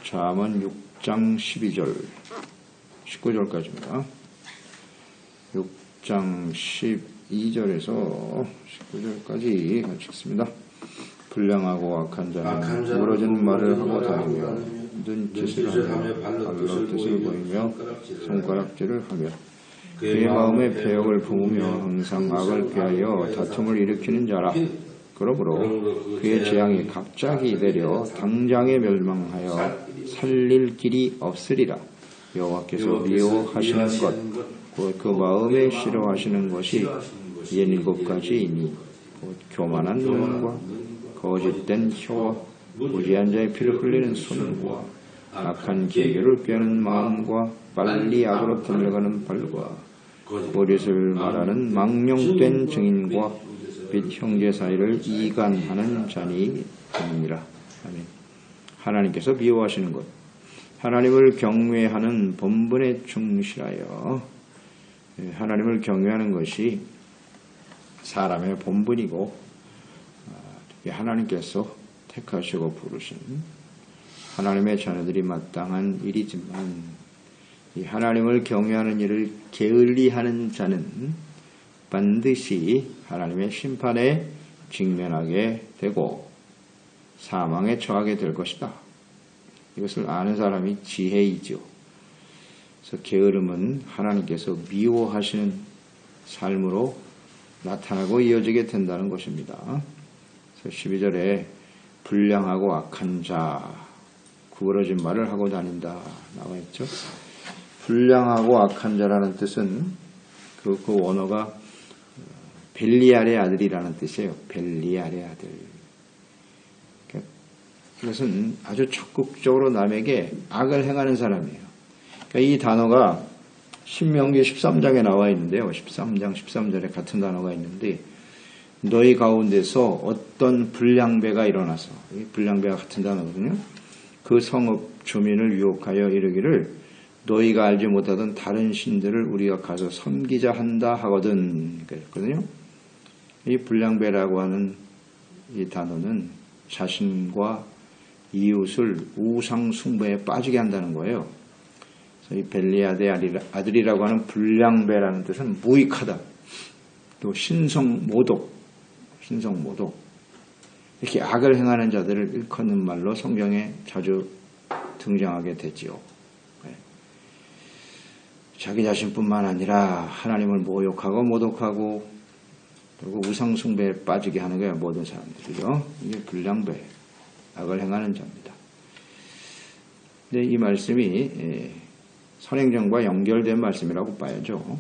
잠언 6장 12절 19절까지입니다. 6장 12절에서 19절까지 같이 읽습니다. 불량하고 악한 자는 부러진 말을 하고 다니며 눈짓을 하며 발로 뜻을 보이며 손가락질을 하며 그의 마음에 패역을 품으며 항상 악을 꾀하여 다툼을 일으키는 자라. 그러므로 그의 재앙이 갑자기 내려 당장에 멸망하여 살릴 길이 없으리라. 여호와께서 미워하시는 것 곧 그 마음에 싫어하시는 것이 17가지이니 곧 교만한 눈과 거짓된 혀와 무지한 자의 피를 흘리는 손과 악한 계교를 꾀하는 마음과 빨리 악으로 달려가는 발과 거짓을 말하는 망령된 증인과 및 형제 사이를 이간하는 자니 아니니라. 아멘. 하나님께서 미워하시는 것, 하나님을 경외하는 본분에 충실하여 하나님을 경외하는 것이 사람의 본분이고 하나님께서 택하시고 부르신 하나님의 자녀들이 마땅한 일이지만 이 하나님을 경외하는 일을 게을리하는 자는 반드시 하나님의 심판에 직면하게 되고 사망에 처하게 될 것이다. 이것을 아는 사람이 지혜이죠. 그래서 게으름은 하나님께서 미워하시는 삶으로 나타나고 이어지게 된다는 것입니다. 그래서 12절에 불량하고 악한 자, 구부러진 말을 하고 다닌다 나와 있죠. 불량하고 악한 자라는 뜻은 그 원어가 벨리알의 아들이라는 뜻이에요. 벨리알의 아들. 그것은 아주 적극적으로 남에게 악을 행하는 사람이에요. 그러니까 이 단어가 신명기 13장에 나와 있는데요. 13장 13절에 같은 단어가 있는데 너희 가운데서 어떤 불량배가 일어나서, 이 불량배가 같은 단어거든요. 그 성읍 주민을 유혹하여 이르기를 너희가 알지 못하던 다른 신들을 우리가 가서 섬기자 한다 하거든. 그랬거든요. 이 불량배라고 하는 이 단어는 자신과 이웃을 우상 숭배에 빠지게 한다는 거예요. 그래서 이 벨리알의 아들이라고 하는 불량배라는 뜻은 무익하다. 또 신성모독. 이렇게 악을 행하는 자들을 일컫는 말로 성경에 자주 등장하게 되지요. 자기 자신뿐만 아니라 하나님을 모욕하고 모독하고 그리고 우상숭배에 빠지게 하는 거예요. 모든 사람들이요. 이게 불량배, 악을 행하는 자입니다. 근데 이 말씀이 선행전과 연결된 말씀이라고 봐야죠.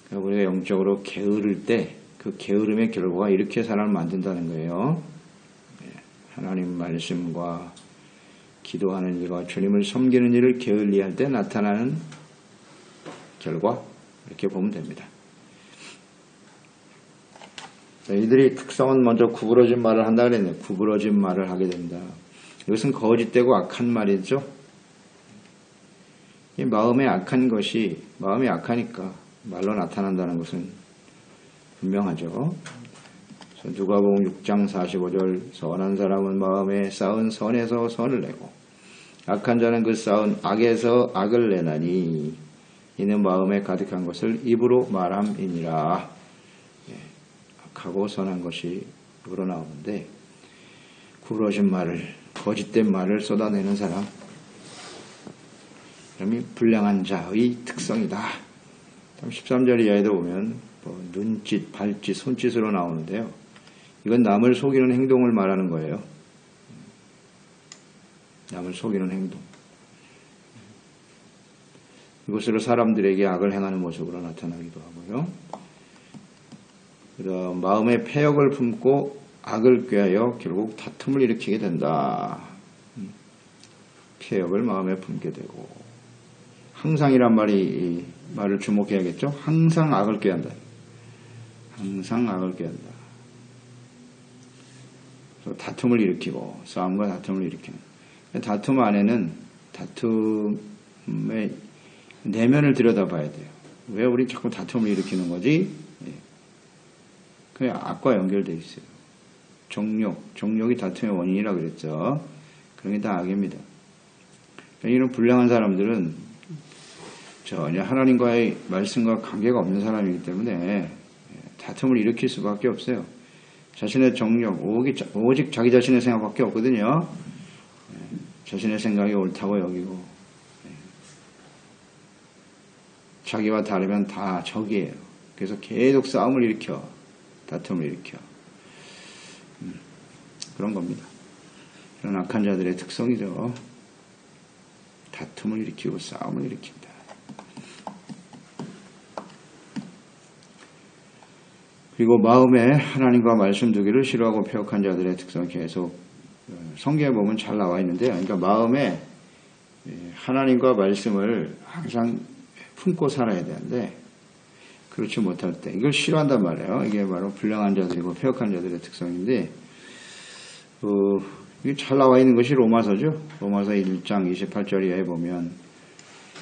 그러니까 우리가 영적으로 게으를 때 그 게으름의 결과가 이렇게 사람을 만든다는 거예요. 하나님 말씀과 기도하는 일과 주님을 섬기는 일을 게을리할 때 나타나는 결과, 이렇게 보면 됩니다. 이들이 특성은 먼저 구부러진 말을 한다 그랬네요. 구부러진 말을 하게 된다. 이것은 거짓되고 악한 말이죠. 이 마음에 악한 것이 마음이 악하니까 말로 나타난다는 것은 분명하죠. 누가복음 6장 45절 선한 사람은 마음에 쌓은 선에서 선을 내고 악한 자는 그 쌓은 악에서 악을 내나니 이는 마음에 가득한 것을 입으로 말함이니라. 악하고 선한 것이 입으로 나오는데 구부러진 말을, 거짓된 말을 쏟아내는 사람, 그럼이 불량한 자의 특성이다. 13절 이하에도 보면 눈짓, 발짓, 손짓으로 나오는데요. 이건 남을 속이는 행동을 말하는 거예요. 남을 속이는 행동. 이것으로 사람들에게 악을 행하는 모습으로 나타나기도 하고요. 그다음 마음에 패역을 품고 악을 꾀하여 결국 다툼을 일으키게 된다. 패역을 마음에 품게 되고 항상이란 말을 주목해야겠죠. 항상 악을 꾀한다. 항상 악을 꾀한다. 그래서 다툼을 일으키고 싸움과 다툼을 일으키는. 다툼 안에는 다툼의 내면을 들여다봐야 돼요. 왜 우리 자꾸 다툼을 일으키는 거지? 그게 악과 연결되어 있어요. 정욕이 다툼의 원인이라고 그랬죠. 그런 게 다 악입니다. 이런 불량한 사람들은 전혀 하나님과의 말씀과 관계가 없는 사람이기 때문에 다툼을 일으킬 수밖에 없어요. 자신의 정력, 오직 자기 자신의 생각밖에 없거든요. 자신의 생각이 옳다고 여기고 자기와 다르면 다 적이에요. 그래서 계속 싸움을 일으켜 다툼을 일으켜 그런 겁니다. 이런 악한 자들의 특성이죠. 다툼을 일으키고 싸움을 일으킨다. 그리고 마음에 하나님과 말씀 두기를 싫어하고 폐역한 자들의 특성을 계속 성경에 보면 잘 나와 있는데요. 그러니까 마음에 하나님과 말씀을 항상 품고 살아야 되는데 그렇지 못할 때 이걸 싫어한단 말이에요. 이게 바로 불량한 자들이고 폐역한 자들의 특성인데 이게 잘 나와 있는 것이 로마서죠. 로마서 1장 28절에 보면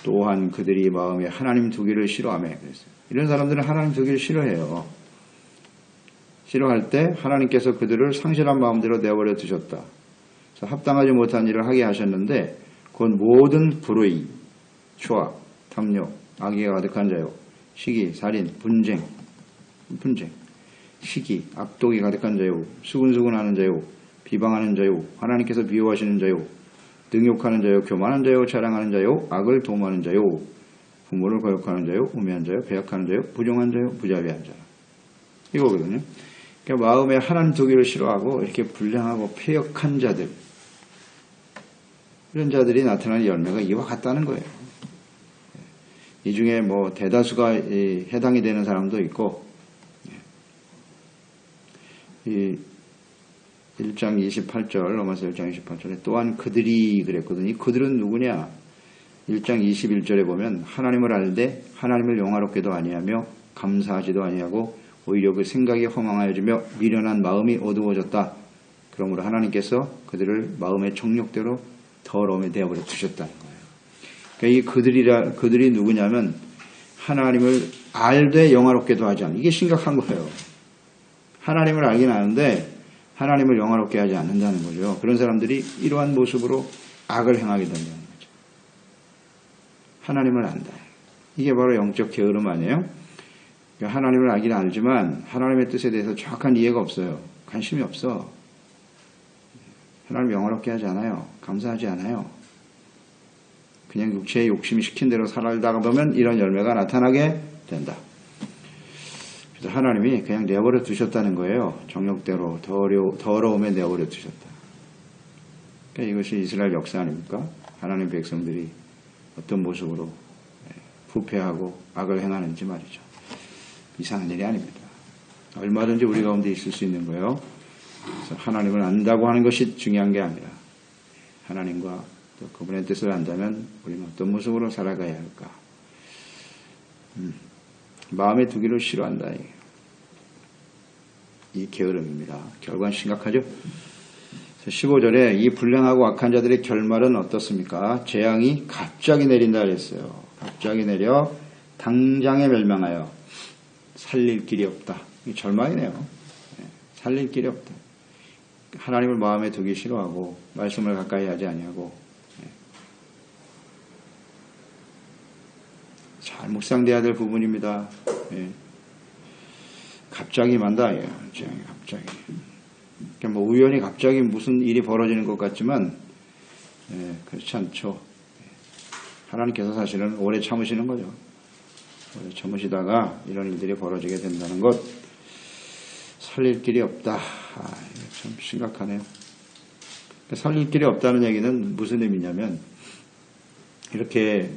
또한 그들이 마음에 하나님 두기를 싫어하며 그랬어요. 이런 사람들은 하나님 두기를 싫어해요. 싫어할 때 하나님께서 그들을 상실한 마음대로 내버려 두셨다. 합당하지 못한 일을 하게 하셨는데 곧 모든 불의, 추악, 탐욕, 악의가 가득한 자요, 시기, 살인, 분쟁, 시기, 악독이 가득한 자요, 수군수군하는 자요, 비방하는 자요, 하나님께서 미워하시는 자요, 능욕하는 자요, 교만한 자요, 자랑하는 자요, 악을 도모하는 자요, 부모를 거역하는 자요, 우매한 자요, 배역하는 자요, 부정한 자요, 부자비한 자. 이거거든요. 그러니까 마음에 하나님 두기를 싫어하고 이렇게 불량하고 폐역한 자들, 이런 자들이 나타나는 열매가 이와 같다는 거예요. 이 중에 뭐 대다수가 해당이 되는 사람도 있고, 이 1장 28절, 로마서 1장 28절에 또한 그들이 그랬거든요. 이 그들은 누구냐? 1장 21절에 보면 하나님을 알되 하나님을 영화롭게도 아니하며 감사하지도 아니하고 오히려 그 생각이 허망하여지며 미련한 마음이 어두워졌다. 그러므로 하나님께서 그들을 마음의 정욕대로 더러움에 대하여 두셨다는 거예요. 그러니까 이 그들이 누구냐면 하나님을 알되 영화롭게도 하지 않는, 이게 심각한 거예요. 하나님을 알긴 아는데 하나님을 영화롭게 하지 않는다는 거죠. 그런 사람들이 이러한 모습으로 악을 행하게 된다는 거죠. 하나님을 안다. 이게 바로 영적 게으름 아니에요? 그러니까 하나님을 알긴 알지만 하나님의 뜻에 대해서 정확한 이해가 없어요. 관심이 없어. 하나님 영화롭게 하지 않아요. 감사하지 않아요. 그냥 육체의 욕심이 시킨 대로 살아가다 보면 이런 열매가 나타나게 된다. 그래서 하나님이 그냥 내버려 두셨다는 거예요. 정욕대로 더러움에 내버려 두셨다. 그러니까 이것이 이스라엘 역사 아닙니까? 하나님 백성들이 어떤 모습으로 부패하고 악을 행하는지 말이죠. 이상한 일이 아닙니다. 얼마든지 우리 가운데 있을 수 있는 거예요. 그래서 하나님을 안다고 하는 것이 중요한 게 아니라 하나님과 또 그분의 뜻을 안다면 우리는 어떤 모습으로 살아가야 할까? 마음에 두기를 싫어한다. 이 게으름입니다. 결과는 심각하죠? 15절에 이 불량하고 악한 자들의 결말은 어떻습니까? 재앙이 갑자기 내린다 그랬어요. 갑자기 내려 당장에 멸망하여 살릴 길이 없다. 이 절망이네요. 살릴 길이 없다. 하나님을 마음에 두기 싫어하고 말씀을 가까이 하지 아니하고 잘 묵상돼야 될 부분입니다. 갑자기 만다. 갑자기. 그러니까 뭐 우연히 갑자기 무슨 일이 벌어지는 것 같지만 그렇지 않죠. 하나님께서 사실은 오래 참으시는 거죠. 오래 참으시다가 이런 일들이 벌어지게 된다는 것, 살릴 길이 없다. 이거 참 심각하네요. 살릴 길이 없다는 얘기는 무슨 의미냐면 이렇게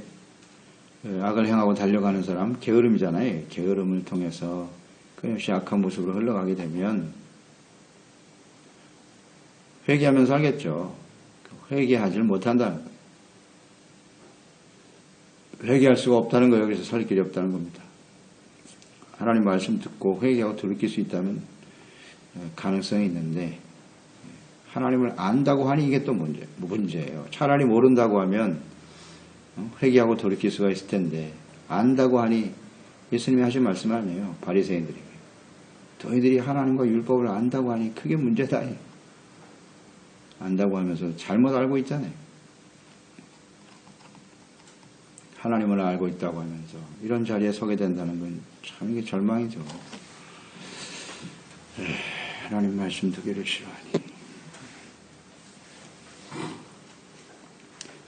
악을 행하고 달려가는 사람, 게으름이잖아요. 게으름을 통해서 끊임없이 악한 모습으로 흘러가게 되면 회개하면서 하겠죠. 회개하지를 못한다는 거예요. 회개할 수가 없다는 거예요. 여기서 살 길이 없다는 겁니다. 하나님 말씀 듣고 회개하고 돌이킬 수 있다면 가능성이 있는데 하나님을 안다고 하니 이게 또 문제예요. 차라리 모른다고 하면 회개하고 돌이킬 수가 있을 텐데 안다고 하니 예수님이 하신 말씀 아니에요. 바리새인들에게. 너희들이 하나님과 율법을 안다고 하니 그게 문제다. 안다고 하면서 잘못 알고 있잖아요. 하나님을 알고 있다고 하면서 이런 자리에 서게 된다는 건 참 이게 절망이죠. 하나님 말씀 듣기를 싫어하니.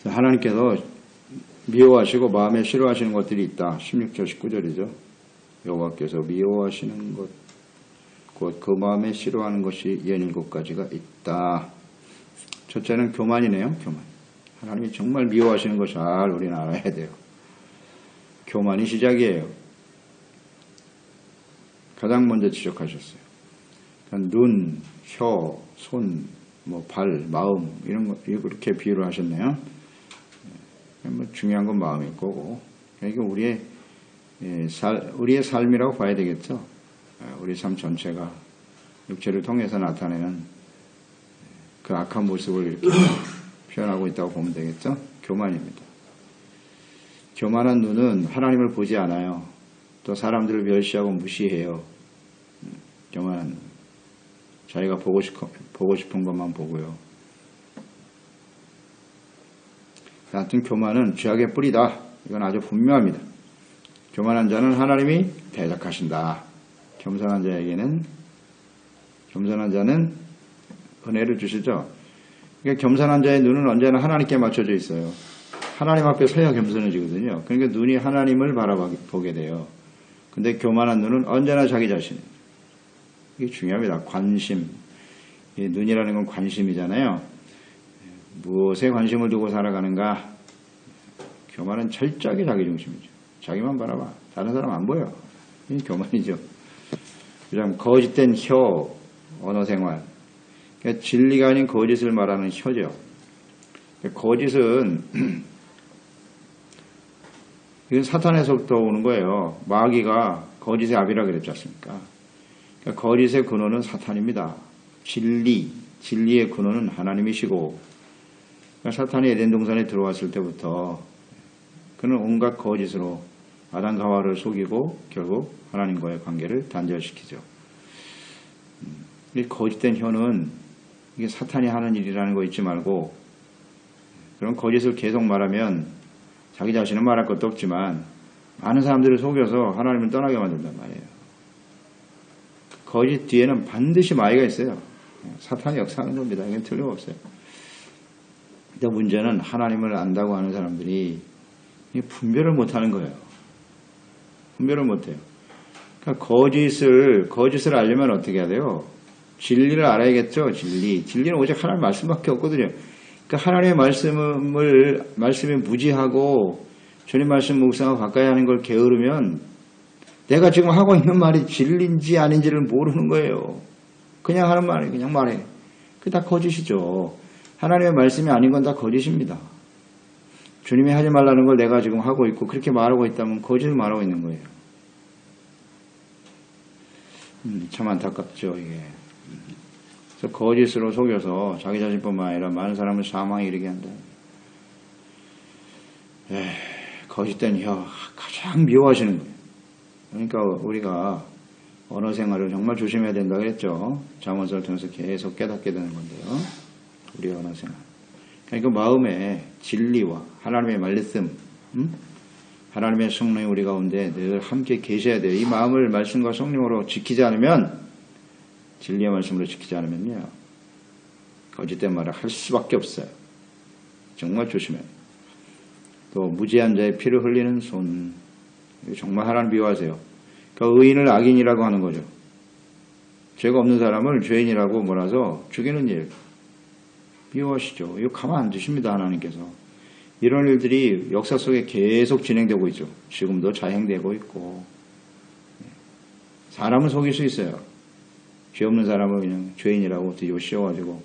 하나님께서 미워하시고 마음에 싫어하시는 것들이 있다. 16절 19절이죠. 여호와께서 미워하시는 것 곧 그 마음에 싫어하는 것이 17가지가 있다. 첫째는 교만이네요. 교만. 하나님이 정말 미워하시는 거 잘 우리는 알아야 돼요. 교만이 시작이에요. 가장 먼저 지적하셨어요. 그러니까 눈, 혀, 손, 발, 마음 이런 거 이렇게 비유를 하셨네요. 중요한 건 마음일 거고, 그러니까 우리의 삶이라고 봐야 되겠죠. 우리 삶 전체가 육체를 통해서 나타내는 그 악한 모습을 이렇게 표현하고 있다고 보면 되겠죠. 교만입니다. 교만한 눈은 하나님을 보지 않아요. 또 사람들을 멸시하고 무시해요. 교만한 눈. 자기가 보고 싶은 것만 보고요. 하여튼 교만은 죄악의 뿌리다. 이건 아주 분명합니다. 교만한 자는 하나님이 대적하신다. 겸손한 자는 은혜를 주시죠. 그러니까 겸손한 자의 눈은 언제나 하나님께 맞춰져 있어요. 하나님 앞에 서야 겸손해지거든요. 그러니까 눈이 하나님을 바라보게 돼요. 근데 교만한 눈은 언제나 자기 자신. 이게 중요합니다. 관심. 눈이라는 건 관심이잖아요. 무엇에 관심을 두고 살아가는가? 교만은 철저하게 자기 중심이죠. 자기만 바라봐. 다른 사람 안 보여. 이게 교만이죠. 그다음 거짓된 혀, 언어 생활. 그러니까 진리가 아닌 거짓을 말하는 혀죠. 거짓은 이건 사탄에서부터 오는 거예요. 마귀가 거짓의 아비라 그랬지 않습니까? 그러니까 거짓의 근원은 사탄입니다. 진리의 근원은 하나님이시고, 그러니까 사탄이 에덴 동산에 들어왔을 때부터 그는 온갖 거짓으로 아담과 하와를 속이고 결국 하나님과의 관계를 단절시키죠. 이 거짓된 혀는 이게 사탄이 하는 일이라는 거 잊지 말고, 그런 거짓을 계속 말하면 자기 자신은 말할 것도 없지만 많은 사람들을 속여서 하나님을 떠나게 만든단 말이에요. 거짓 뒤에는 반드시 마귀가 있어요. 사탄이 역사하는 겁니다. 이건 틀림없어요. 근데 문제는 하나님을 안다고 하는 사람들이 분별을 못하는 거예요. 분별을 못해요. 그러니까 거짓을 알려면 어떻게 해야 돼요? 진리를 알아야겠죠. 진리는 오직 하나님 말씀밖에 없거든요. 그러니까 하나님의 말씀에 무지하고 주님 말씀 묵상하고 가까이 하는 걸 게으르면 내가 지금 하고 있는 말이 진리인지 아닌지를 모르는 거예요. 그냥 하는 말이 그냥 말해. 그게 다 거짓이죠. 하나님의 말씀이 아닌 건 다 거짓입니다. 주님이 하지 말라는 걸 내가 지금 하고 있고 그렇게 말하고 있다면 거짓을 말하고 있는 거예요. 참 안타깝죠, 이게. 그래서 거짓으로 속여서 자기 자신뿐만 아니라 많은 사람을 사망에 이르게 한다. 거짓된 혀 가장 미워하시는 거예요. 그러니까 우리가 언어 생활을 정말 조심해야 된다 그랬죠. 잠언서를 통해서 계속 깨닫게 되는 건데요. 우리 언어 생활. 그러니까 마음에 진리와 하나님의 말씀, 하나님의 성령이 우리 가운데 늘 함께 계셔야 돼요. 이 마음을 말씀과 성령으로 지키지 않으면, 진리의 말씀으로 지키지 않으면요, 거짓된 말을 할 수밖에 없어요. 정말 조심해요. 또 무지한 자의 피를 흘리는 손, 정말 하나님 미워하세요. 그러니까 의인을 악인이라고 하는 거죠. 죄가 없는 사람을 죄인이라고 몰아서 죽이는 일 미워하시죠. 이거 가만 안 두십니다. 하나님께서. 이런 일들이 역사 속에 계속 진행되고 있죠. 지금도 자행되고 있고. 사람은 속일 수 있어요. 죄 없는 사람을 그냥 죄인이라고 뒤집어 씌워가지고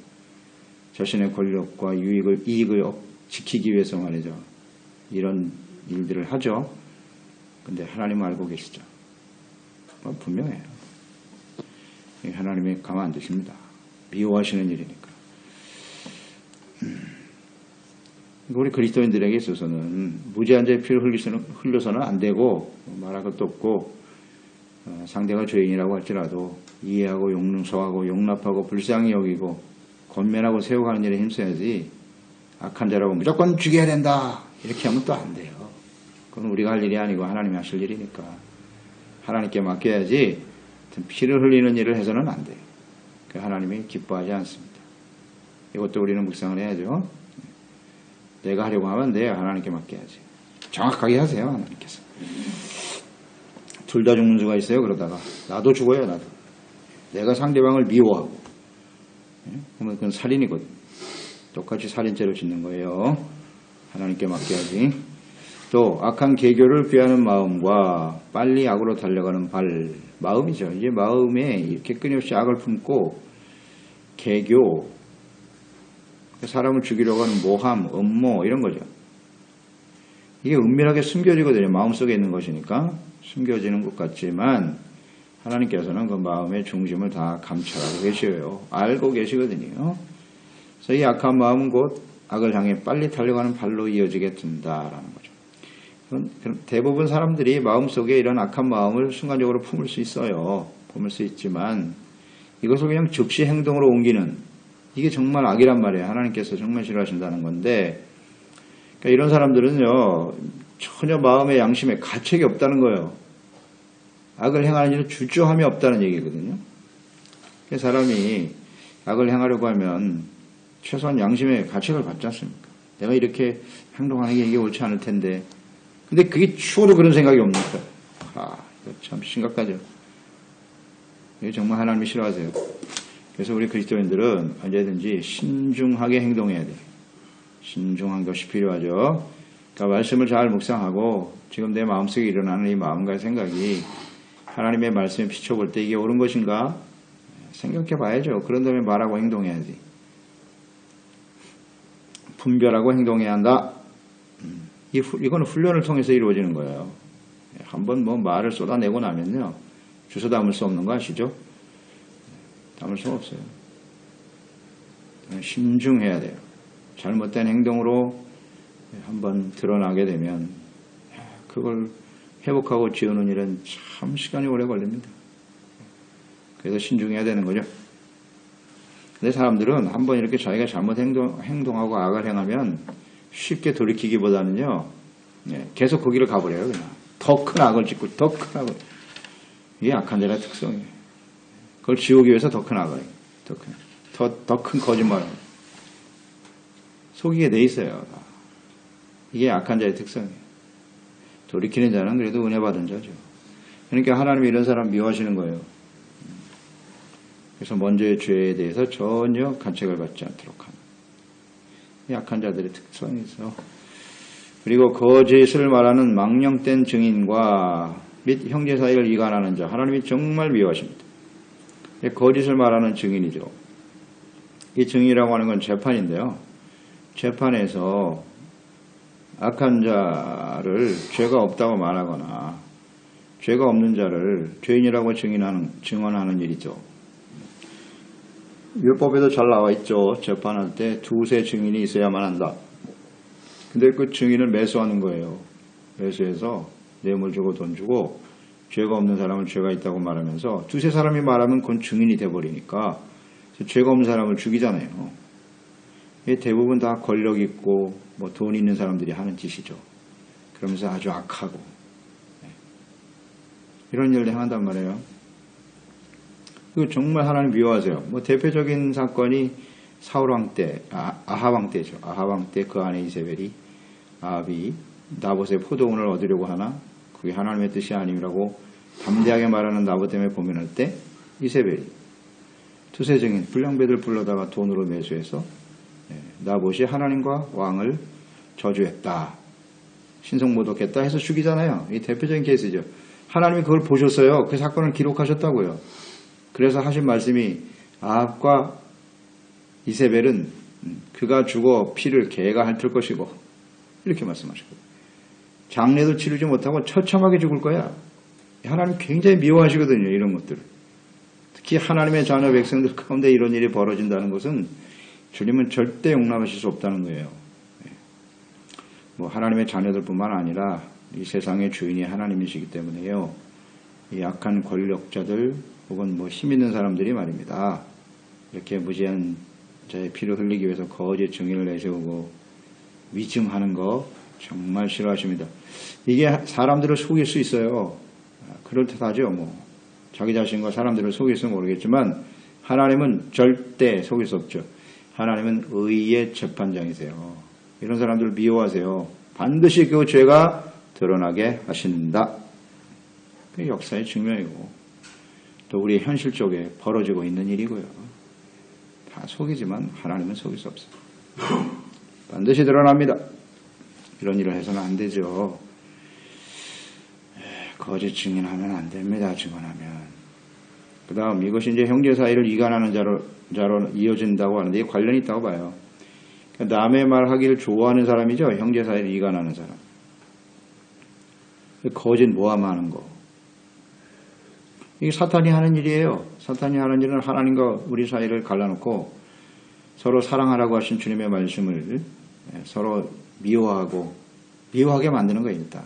자신의 권력과 이익을 지키기 위해서 말이죠. 이런 일들을 하죠. 근데 하나님은 알고 계시죠. 분명해요. 하나님이 가만 안 두십니다. 미워하시는 일이니까. 우리 그리스도인들에게 있어서는 무지한 자의 피를 흘려서는 안 되고 말할 것도 없고, 상대가 죄인이라고 할지라도 이해하고 용서하고 용납하고 불쌍히 여기고 권면하고 세워가는 일에 힘써야지, 악한 자라고 무조건 죽여야 된다 이렇게 하면 또 안 돼요. 그건 우리가 할 일이 아니고 하나님이 하실 일이니까 하나님께 맡겨야지 피를 흘리는 일을 해서는 안 돼요. 하나님이 기뻐하지 않습니다. 이것도 우리는 묵상을 해야죠. 내가 하려고 하면 돼. 하나님께 맡겨야지. 정확하게 하세요. 하나님께서. 둘 다 죽는 수가 있어요. 그러다가 나도 죽어요. 나도. 내가 상대방을 미워하고 그러면 그건 살인이거든요. 똑같이 살인죄로 짓는 거예요. 하나님께 맡겨야지. 또 악한 계교를 피하는 마음과 빨리 악으로 달려가는 발, 마음이죠. 이제 마음에 이렇게 끊임없이 악을 품고 계교, 사람을 죽이려고 하는 모함, 음모 이런 거죠. 이게 은밀하게 숨겨지거든요. 마음속에 있는 것이니까 숨겨지는 것 같지만 하나님께서는 그 마음의 중심을 다 감찰하고 계셔요. 알고 계시거든요. 그래서 이 악한 마음은 곧 악을 향해 빨리 달려가는 발로 이어지게 된다라는 거죠. 대부분 사람들이 마음속에 이런 악한 마음을 순간적으로 품을 수 있어요. 품을 수 있지만 이것을 그냥 즉시 행동으로 옮기는 이게 정말 악이란 말이에요. 하나님께서 정말 싫어하신다는 건데 그러니까 이런 사람들은요. 전혀 마음의 양심에 가책이 없다는 거예요. 악을 행하는 일은 주저함이 없다는 얘기거든요. 사람이 악을 행하려고 하면 최소한 양심의 가책을 받지 않습니까? 내가 이렇게 행동하는 게 이게 옳지 않을 텐데 근데 그게 추워도 그런 생각이 옵니까? 이거 참 심각하죠. 이게 정말 하나님이 싫어하세요. 그래서 우리 그리스도인들은 언제든지 신중하게 행동해야 돼요. 신중한 것이 필요하죠. 그러니까 말씀을 잘 묵상하고 지금 내 마음속에 일어나는 이 마음과 생각이 하나님의 말씀에 비춰볼 때 이게 옳은 것인가 생각해 봐야죠. 그런 다음에 말하고 행동해야지. 분별하고 행동해야 한다. 이거는 훈련을 통해서 이루어지는 거예요. 한번 뭐 말을 쏟아내고 나면요. 주워 담을 수 없는 거 아시죠? 담을 수 없어요. 신중해야 돼요. 잘못된 행동으로 한번 드러나게 되면 그걸 회복하고 지우는 일은 참 시간이 오래 걸립니다. 그래서 신중해야 되는 거죠. 근데 사람들은 한번 이렇게 자기가 잘못 행동하고 악을 행하면 쉽게 돌이키기보다는요, 계속 거기를 가버려요, 그냥. 더 큰 악을 짓고, 더 큰 악을. 이게 악한 자의 특성이에요. 그걸 지우기 위해서 더 큰 악을, 더 큰 거짓말을. 속이게 돼 있어요. 이게 악한 자의 특성이에요. 돌이키는 자는 그래도 은혜 받은 자죠. 그러니까 하나님이 이런 사람 미워하시는 거예요. 그래서 먼저의 죄에 대해서 전혀 간책을 받지 않도록 하는. 약한 자들의 특성이 있어. 그리고 거짓을 말하는 망령된 증인과 및 형제 사이를 이간하는 자 하나님이 정말 미워하십니다. 거짓을 말하는 증인이죠. 이 증인이라고 하는 건 재판인데요. 재판에서 악한 자를 죄가 없다고 말하거나 죄가 없는 자를 죄인이라고 증언하는 일이죠. 율법에도 잘 나와 있죠. 재판할 때 두세 증인이 있어야만 한다. 근데 그 증인을 매수하는 거예요. 매수해서 뇌물 주고 돈 주고 죄가 없는 사람은 죄가 있다고 말하면서 두세 사람이 말하면 그건 증인이 돼버리니까 죄가 없는 사람을 죽이잖아요. 이게 대부분 다 권력 있고 뭐 돈 있는 사람들이 하는 짓이죠. 그러면서 아주 악하고 이런 일을 행한단 말이에요. 그 정말 하나님 미워하세요. 뭐 대표적인 사건이 사울왕 때, 아합왕 때죠. 아합왕 때 그 아내 이세벨이 아합이 나봇의 포도원을 얻으려고 하나 그게 하나님의 뜻이 아님이라고 담대하게 말하는 나봇 때문에 고민할 때 이세벨이 두세 증인 불량배들 불러다가 돈으로 매수해서 나봇이 하나님과 왕을 저주했다. 신성모독했다 해서 죽이잖아요. 이 대표적인 케이스죠. 하나님이 그걸 보셨어요. 그 사건을 기록하셨다고요. 그래서 하신 말씀이 아합과 이세벨은 그가 죽어 피를 개가 핥을 것이고 이렇게 말씀하셨거든요. 장례도 치르지 못하고 처참하게 죽을 거야. 하나님 굉장히 미워하시거든요. 이런 것들을. 특히 하나님의 자녀 백성들 가운데 이런 일이 벌어진다는 것은 주님은 절대 용납하실 수 없다는 거예요. 뭐 하나님의 자녀들뿐만 아니라 이 세상의 주인이 하나님이시기 때문에요. 이 약한 권력자들 혹은 뭐 힘 있는 사람들이 말입니다. 이렇게 무지한 자의 피를 흘리기 위해서 거짓 증인을 내세우고 위증하는 거 정말 싫어하십니다. 이게 사람들을 속일 수 있어요. 그럴듯하죠. 뭐 자기 자신과 사람들을 속일지 모르겠지만 하나님은 절대 속일 수 없죠. 하나님은 의의 재판장이세요. 이런 사람들을 미워하세요. 반드시 그 죄가 드러나게 하신다. 그게 역사의 증명이고 또 우리 현실 쪽에 벌어지고 있는 일이고요. 다 속이지만 하나님은 속일 수 없어요. 반드시 드러납니다. 이런 일을 해서는 안 되죠. 거짓 증인하면 안 됩니다. 증언하면. 그 다음 이것이 이제 형제 사이를 이간하는 자로 이어진다고 하는데 관련이 있다고 봐요. 그러니까 남의 말 하기를 좋아하는 사람이죠. 형제 사이를 이간하는 사람. 거짓 모함하는 거. 이게 사탄이 하는 일이에요. 사탄이 하는 일은 하나님과 우리 사이를 갈라놓고 서로 사랑하라고 하신 주님의 말씀을 서로 미워하게 만드는 거예요. 일단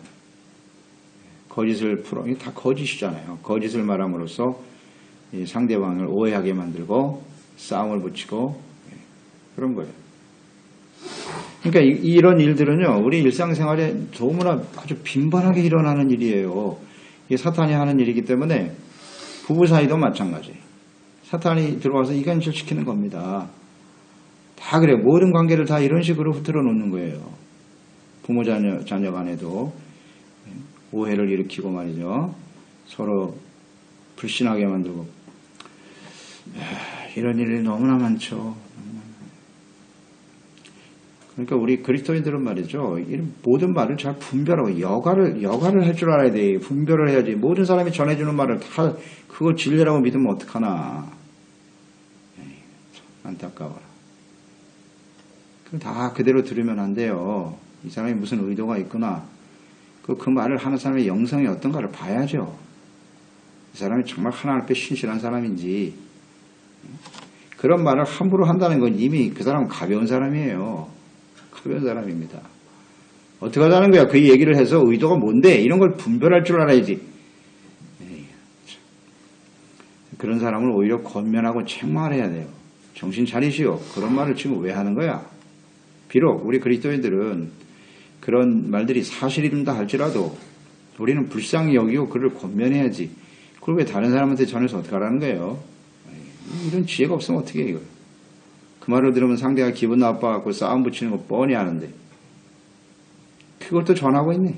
거짓을 풀어. 이게 다 거짓이잖아요. 거짓을 말함으로써 상대방을 오해하게 만들고 싸움을 붙이고 그런 거예요. 그러니까 이런 일들은요, 우리 일상생활에 너무나 아주 빈번하게 일어나는 일이에요. 이게 사탄이 하는 일이기 때문에 부부 사이도 마찬가지. 사탄이 들어와서 이간질 시키는 겁니다. 다 그래요. 모든 관계를 다 이런 식으로 흐트러 놓는 거예요. 부모 자녀 간에도 오해를 일으키고 말이죠. 서로 불신하게 만들고. 이런 일이 너무나 많죠. 그러니까 우리 그리스도인들은 말이죠. 모든 말을 잘 분별하고 여가를 할 줄 알아야 돼. 분별을 해야지. 모든 사람이 전해주는 말을 다 그거 진리라고 믿으면 어떡하나. 안타까워라. 그럼 다 그대로 들으면 안 돼요. 이 사람이 무슨 의도가 있구나. 그 말을 하는 사람의 영성이 어떤가를 봐야죠. 이 사람이 정말 하나님 앞에 신실한 사람인지. 그런 말을 함부로 한다는 건 이미 그 사람은 가벼운 사람이에요. 가벼운 사람입니다. 어떻게 하자는 거야? 그 얘기를 해서 의도가 뭔데? 이런 걸 분별할 줄 알아야지. 그런 사람을 오히려 권면하고 책망을 해야 돼요. 정신 차리시오. 그런 말을 지금 왜 하는 거야? 비록 우리 그리스도인들은 그런 말들이 사실이다 할지라도 우리는 불쌍히 여기고 그를 권면해야지. 그걸 왜 다른 사람한테 전해서 어떻게 하라는 거예요? 이런 지혜가 없으면 어떻게 해요? 그 말을 들으면 상대가 기분 나빠갖고 싸움 붙이는 거 뻔히 아는데 그걸 또 전하고 있네.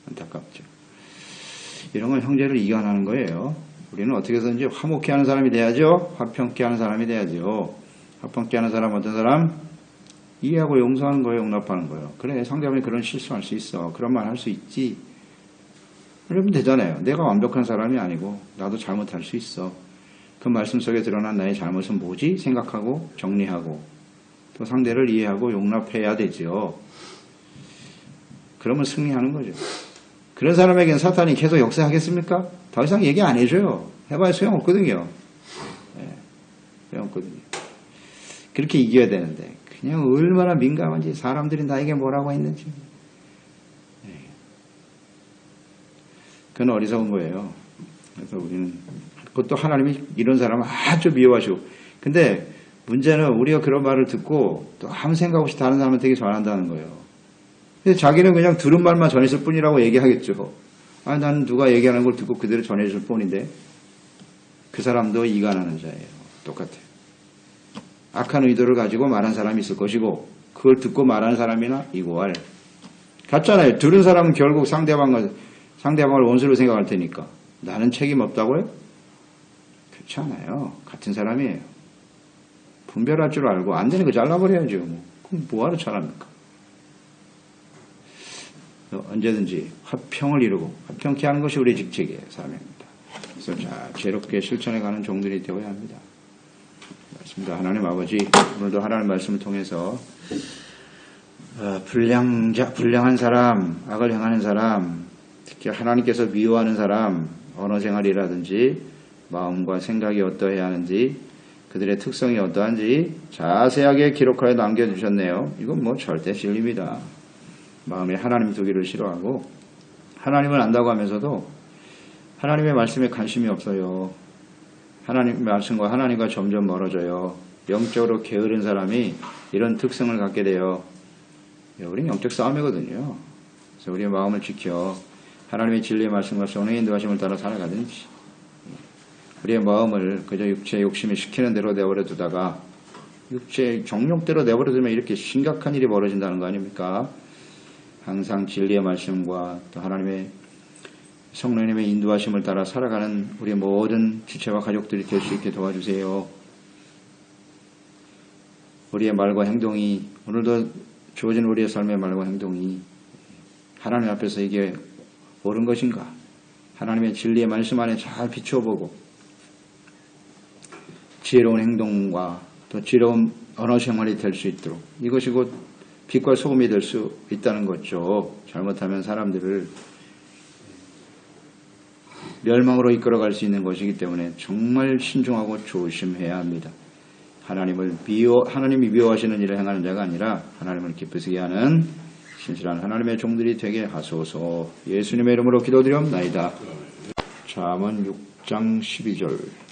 안타깝죠. 이런 건 형제를 이간하는 거예요. 우리는 어떻게 해서든지 화목케 하는 사람이 돼야죠. 화평케 하는 사람이 돼야죠. 화평케 하는 사람 어떤 사람? 이해하고 용서하는 거예요. 용납하는 거예요. 그래 상대방이 그런 실수할 수 있어. 그런 말 할 수 있지. 그러면 되잖아요. 내가 완벽한 사람이 아니고 나도 잘못할 수 있어. 그 말씀 속에 드러난 나의 잘못은 뭐지? 생각하고 정리하고 또 상대를 이해하고 용납해야 되죠. 그러면 승리하는 거죠. 그런 사람에게는 사탄이 계속 역사하겠습니까? 더 이상 얘기 안 해줘요. 해봐야 소용없거든요. 소용없거든요. 그렇게 이겨야 되는데 그냥 얼마나 민감한지 사람들이 나에게 뭐라고 했는지 그건 어리석은 거예요. 그래서 우리는 그것도 하나님이 이런 사람을 아주 미워하시고 근데 문제는 우리가 그런 말을 듣고 또 아무 생각 없이 다른 사람한테 전한다는 거예요. 근데 자기는 그냥 들은 말만 전했을 뿐이라고 얘기하겠죠. 나는 누가 얘기하는 걸 듣고 그대로 전해줄 뿐인데 그 사람도 이간하는 자예요. 똑같아요. 악한 의도를 가지고 말한 사람이 있을 것이고 그걸 듣고 말하는 사람이나 이고할 같잖아요. 들은 사람은 결국 상대방을 원수로 생각할 테니까 나는 책임 없다고요? 그렇지 않아요. 같은 사람이에요. 분별할 줄 알고 안 되는 거 잘라버려야죠. 그럼 뭐하러 잘합니까? 언제든지 화평을 이루고 화평케 하는 것이 우리의 직책이에요. 사명입니다. 그래서 지혜롭게 실천해가는 종들이 되어야 합니다. 맞습니다. 하나님 아버지 오늘도 하나님 말씀을 통해서 불량한 사람, 악을 행하는 사람, 특히 하나님께서 미워하는 사람, 언어 생활이라든지 마음과 생각이 어떠해야 하는지 그들의 특성이 어떠한지 자세하게 기록하여 남겨주셨네요. 이건 뭐 절대 진리입니다. 마음에 하나님 두기를 싫어하고 하나님을 안다고 하면서도 하나님의 말씀에 관심이 없어요. 하나님 말씀과 하나님과 점점 멀어져요. 영적으로 게으른 사람이 이런 특성을 갖게 돼요. 우리는 영적 싸움이거든요. 그래서 우리의 마음을 지켜 하나님의 진리의 말씀과 성령의 인도하심을 따라 살아가든지, 우리의 마음을 그저 육체의 욕심이 시키는 대로 내버려 두다가 육체의 정욕대로 내버려 두면 이렇게 심각한 일이 벌어진다는 거 아닙니까? 항상 진리의 말씀과 또 하나님의 성령님의 인도하심을 따라 살아가는 우리 모든 지체와 가족들이 될 수 있게 도와주세요. 우리의 말과 행동이, 오늘도 주어진 우리의 삶의 말과 행동이 하나님 앞에서 이게 옳은 것인가? 하나님의 진리의 말씀 안에 잘 비춰보고 지혜로운 행동과 또 지혜로운 언어 생활이 될 수 있도록, 이것이 곧 빛과 소금이 될 수 있다는 거죠. 잘못하면 사람들을 멸망으로 이끌어갈 수 있는 것이기 때문에 정말 신중하고 조심해야 합니다. 하나님이 미워하시는 일을 행하는 자가 아니라 하나님을 기쁘시게 하는 신실한 하나님의 종들이 되게 하소서. 예수님의 이름으로 기도드리옵나이다. 잠언 6장 12절.